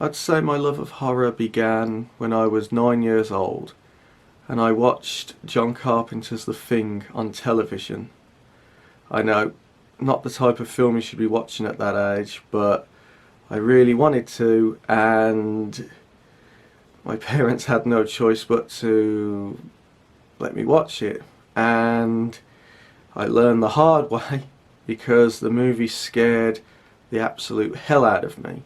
I'd say my love of horror began when I was 9 years old and I watched John Carpenter's The Thing on television. I know, not the type of film you should be watching at that age, but I really wanted to, and my parents had no choice but to let me watch it. And I learned the hard way because the movie scared the absolute hell out of me.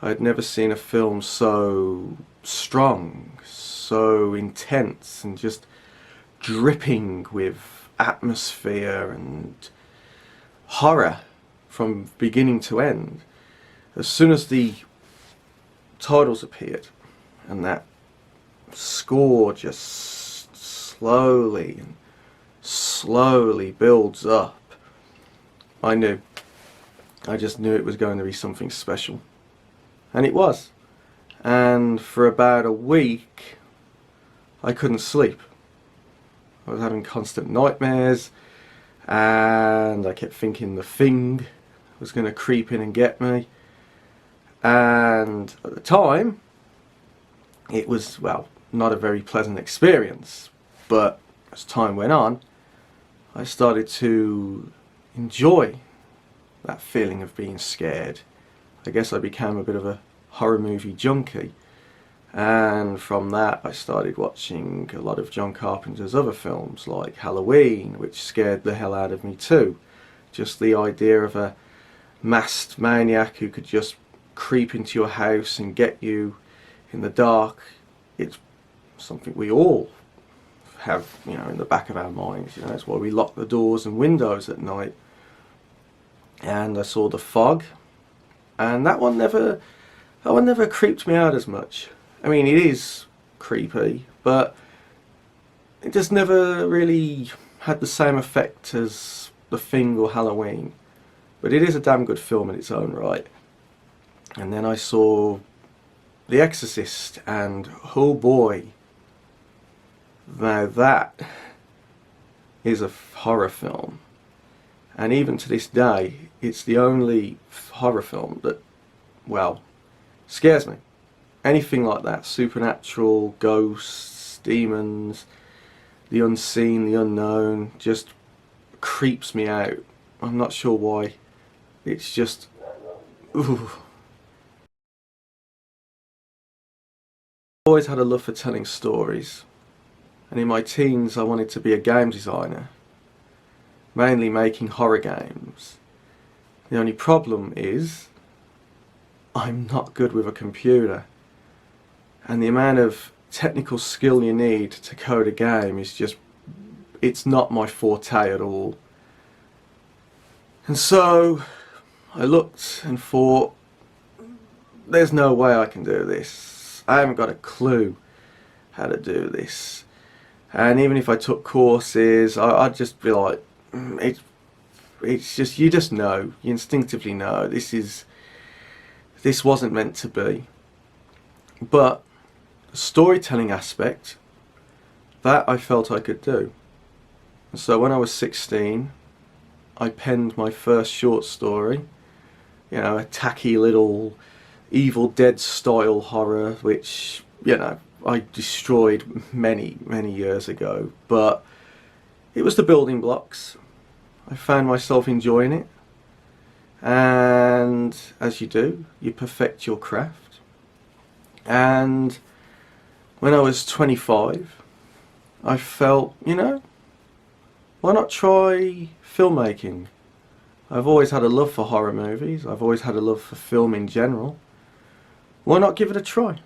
I'd never seen a film so strong, so intense, and just dripping with atmosphere and horror from beginning to end. As soon as the titles appeared and that score just slowly and slowly builds up, I just knew it was going to be something special. And it was. And for about a week I couldn't sleep. I was having constant nightmares, and I kept thinking the thing was going to creep in and get me. And at the time it was, well, not a very pleasant experience, but as time went on I started to enjoy that feeling of being scared. I guess I became a bit of a horror movie junkie, and from that I started watching a lot of John Carpenter's other films like Halloween, which scared the hell out of me too. Just the idea of a masked maniac who could just creep into your house and get you in the dark. It's something we all have, in the back of our minds. That's why we lock the doors and windows at night. And I saw The Fog, and that one never creeped me out as much. I mean, it is creepy, but it just never really had the same effect as The Thing or Halloween. But it is a damn good film in its own right. And then I saw The Exorcist, and oh boy, now that is a horror film. And even to this day, it's the only horror film that, well, scares me. Anything like that, supernatural, ghosts, demons, the unseen, the unknown, just creeps me out. I'm not sure why. It's just, ooh. I've always had a love for telling stories. And in my teens I wanted to be a game designer, mainly making horror games. The only problem is I'm not good with a computer, and the amount of technical skill you need to code a game is just, it's not my forte at all. And so I looked and thought, there's no way I can do this. I haven't got a clue how to do this. And even if I took courses, I'd just be like, it's just, you just know, you instinctively know this wasn't meant to be. But the storytelling aspect, that I felt I could do. And so when I was 16 I penned my first short story, a tacky little Evil Dead style horror, which I destroyed many years ago, but it was the building blocks. I found myself enjoying it, and as you do, you perfect your craft. And when I was 25 I felt, why not try filmmaking? I've always had a love for horror movies, I've always had a love for film in general. Why not give it a try?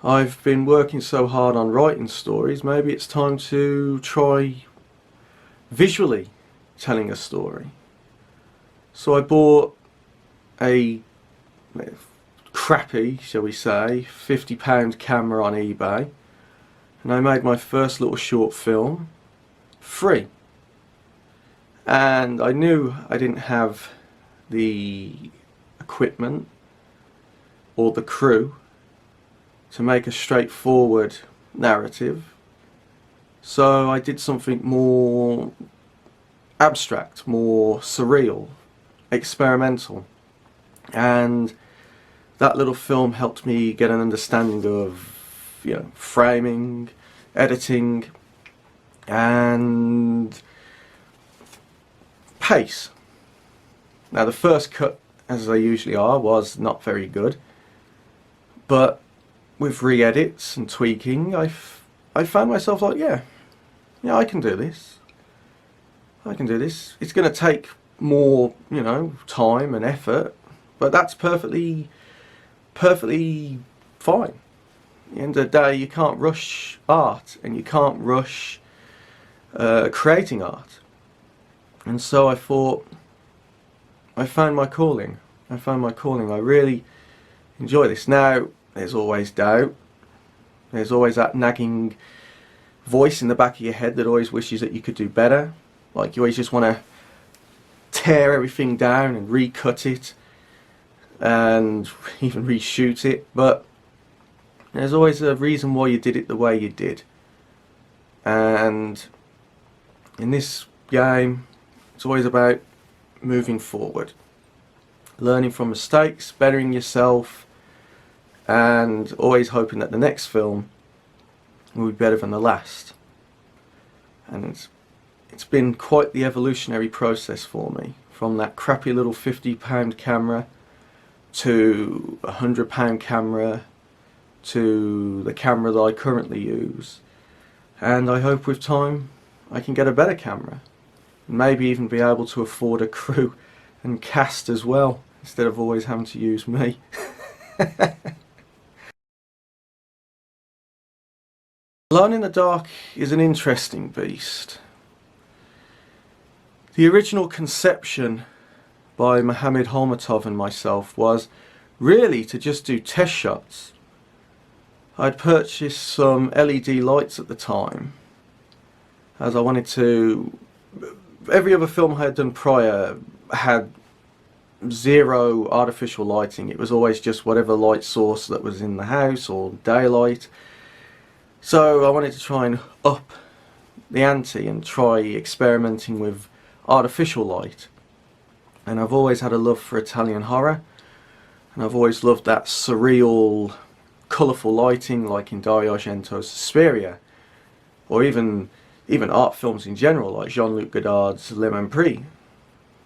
I've been working so hard on writing stories, maybe it's time to try visually telling a story. So I bought a crappy, shall we say, £50 camera on eBay, and I made my first little short film free. And I knew I didn't have the equipment or the crew to make a straightforward narrative, so I did something more abstract, more surreal, experimental. And that little film helped me get an understanding of, you know, framing, editing, and pace. Now the first cut, as they usually are, was not very good, but with re-edits and tweaking, I found myself like, yeah, I can do this. I can do this. It's going to take more, you know, time and effort, but that's perfectly fine. At the end of the day, you can't rush art, and you can't rush creating art. And so I thought, I found my calling. I found my calling. I really enjoy this. Now, there's always doubt. There's always that nagging voice in the back of your head that always wishes that you could do better. Like, you always just want to tear everything down and recut it and even reshoot it. But there's always a reason why you did it the way you did. And in this game, it's always about moving forward, learning from mistakes, bettering yourself, and always hoping that the next film will be better than the last. And it's been quite the evolutionary process for me, from that crappy little £50 camera to a £100 camera to the camera that I currently use. And I hope with time I can get a better camera, and maybe even be able to afford a crew and cast as well, instead of always having to use me. Alone in the Dark is an interesting beast. The original conception by Mohammed Holmatov and myself was really to just do test shots. I'd purchased some LED lights at the time, as I wanted to. Every other film I had done prior had zero artificial lighting. It was always just whatever light source that was in the house or daylight. So I wanted to try and up the ante and try experimenting with artificial light. And I've always had a love for Italian horror, and I've always loved that surreal, colourful lighting, like in Dario Argento's Suspiria, or even art films in general, like Jean-Luc Godard's Le Mépris,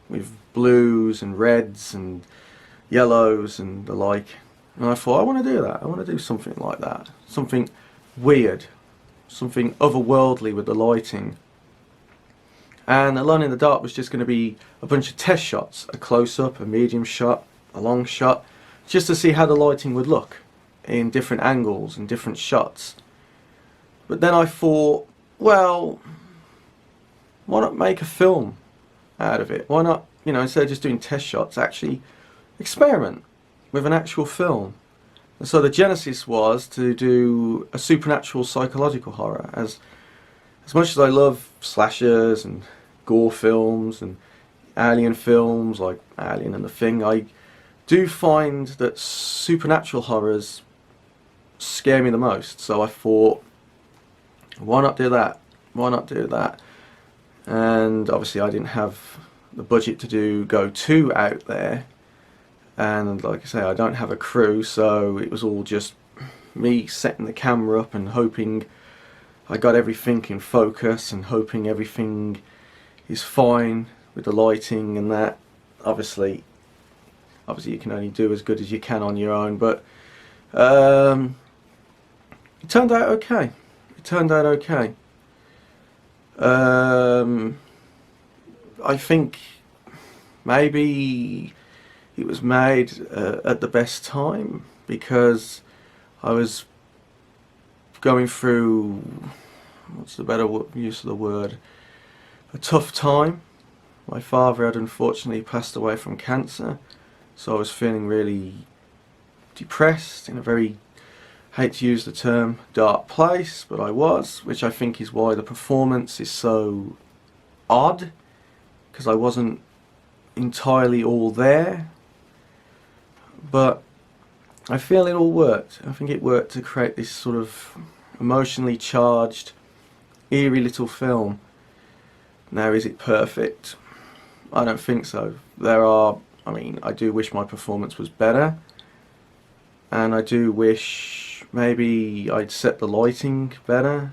with blues and reds and yellows and the like. And I thought, I want to do that. I want to do something like that, something weird, something otherworldly with the lighting. And Alone in the Dark was just going to be a bunch of test shots, a close-up, a medium shot, a long shot, just to see how the lighting would look in different angles and different shots. But then I thought, well, why not make a film out of it? Why not, you know, instead of just doing test shots, actually experiment with an actual film? And so the genesis was to do a supernatural psychological horror. As much as I love slashers and gore films and alien films like Alien and The Thing, I do find that supernatural horrors scare me the most. So I thought, why not do that? Why not do that? And obviously I didn't have the budget to go too out there, and like I say, I don't have a crew, so it was all just me setting the camera up and hoping I got everything in focus and hoping everything is fine with the lighting and that. Obviously you can only do as good as you can on your own, but it turned out okay. It turned out okay. I think maybe it was made at the best time, because I was going through, what's the better use of the word, a tough time. My father had unfortunately passed away from cancer, so I was feeling really depressed, in a very, hate to use the term, dark place, but I was, which I think is why the performance is so odd, because I wasn't entirely all there. But I feel it all worked. I think it worked to create this sort of emotionally charged, eerie little film. Now, is it perfect? I don't think so. I mean, I do wish my performance was better, and I do wish maybe I'd set the lighting better,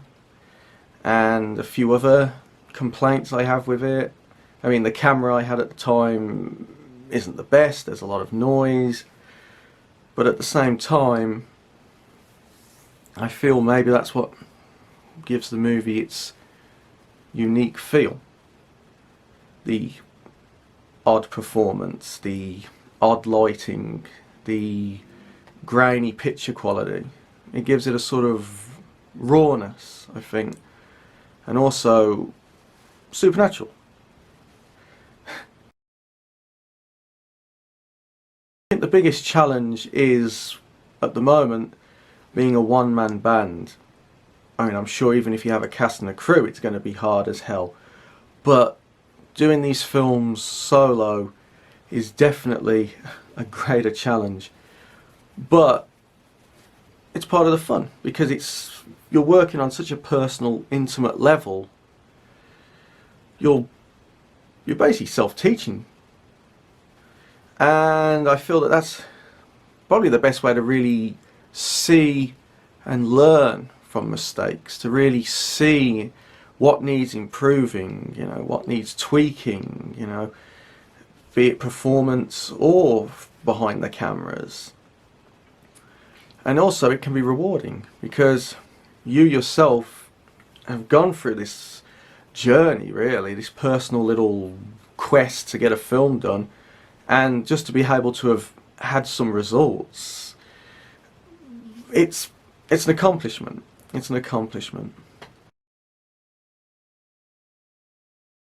and a few other complaints I have with it. I mean, the camera I had at the time isn't the best, there's a lot of noise, but at the same time I feel maybe that's what gives the movie its unique feel. The odd performance, the odd lighting, the grainy picture quality. It gives it a sort of rawness, I think, and also supernatural. I think the biggest challenge is, at the moment, being a one-man band. I mean, I'm sure even if you have a cast and a crew, it's going to be hard as hell. But doing these films solo is definitely a greater challenge. But it's part of the fun, because you're working on such a personal, intimate level. You're basically self-teaching. And I feel that that's probably the best way to really see and learn from mistakes, to really see what needs improving, you know, what needs tweaking, you know, be it performance or behind the cameras. And also it can be rewarding, because you yourself have gone through this journey, really, this personal little quest to get a film done, and just to be able to have had some results, it's an accomplishment. It's an accomplishment.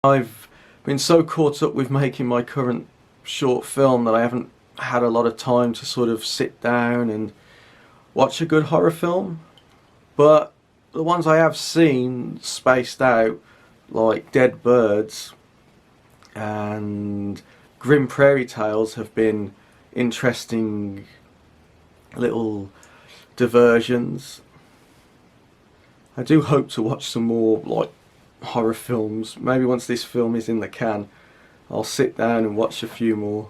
I've been so caught up with making my current short film that I haven't had a lot of time to sort of sit down and watch a good horror film. But the ones I have seen spaced out, like Dead Birds and Grim Prairie Tales, have been interesting little diversions. I do hope to watch some more like horror films. Maybe once this film is in the can, I'll sit down and watch a few more.